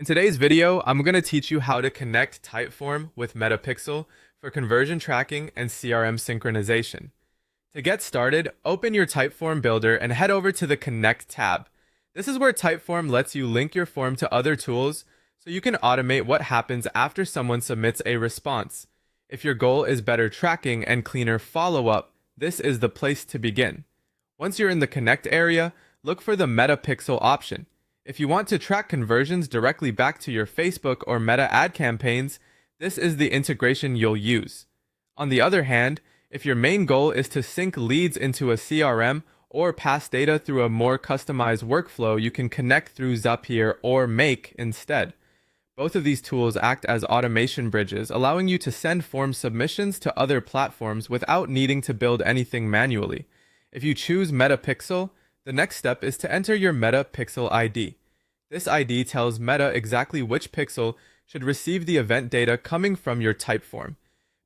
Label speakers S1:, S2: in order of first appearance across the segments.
S1: In today's video, I'm going to teach you how to connect Typeform with Metapixel for conversion tracking and CRM synchronization. To get started, open your Typeform builder and head over to the Connect tab. This is where Typeform lets you link your form to other tools so you can automate what happens after someone submits a response. If your goal is better tracking and cleaner follow-up, this is the place to begin. Once you're in the Connect area, look for the Metapixel option. If you want to track conversions directly back to your Facebook or Meta ad campaigns, this is the integration you'll use. On the other hand, if your main goal is to sync leads into a CRM or pass data through a more customized workflow, you can connect through Zapier or Make instead. Both of these tools act as automation bridges, allowing you to send form submissions to other platforms without needing to build anything manually. If you choose Metapixel, the next step is to enter your Metapixel ID. This ID tells Meta exactly which pixel should receive the event data coming from your Typeform.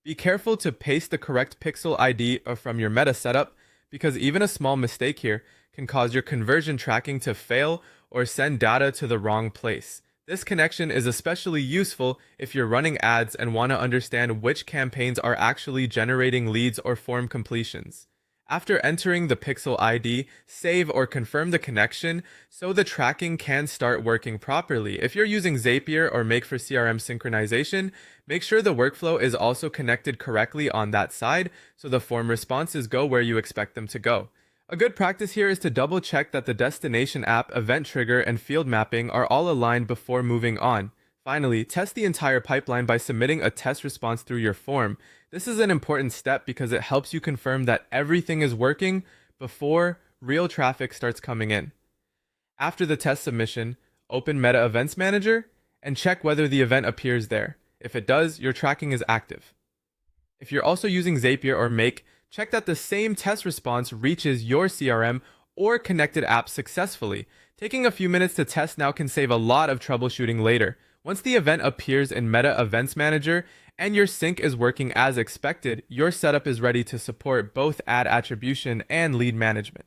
S1: Be careful to paste the correct pixel ID from your Meta setup, because even a small mistake here can cause your conversion tracking to fail or send data to the wrong place. This connection is especially useful if you're running ads and want to understand which campaigns are actually generating leads or form completions. After entering the pixel ID, save or confirm the connection so the tracking can start working properly. If you're using Zapier or Make for CRM synchronization, make sure the workflow is also connected correctly on that side so the form responses go where you expect them to go. A good practice here is to double check that the destination app, event trigger, and field mapping are all aligned before moving on. Finally, test the entire pipeline by submitting a test response through your form. This is an important step because it helps you confirm that everything is working before real traffic starts coming in. After the test submission, open Meta Events Manager and check whether the event appears there. If it does, your tracking is active. If you're also using Zapier or Make, check that the same test response reaches your CRM or connected app successfully. Taking a few minutes to test now can save a lot of troubleshooting later. Once the event appears in Meta Events Manager and your sync is working as expected, your setup is ready to support both ad attribution and lead management.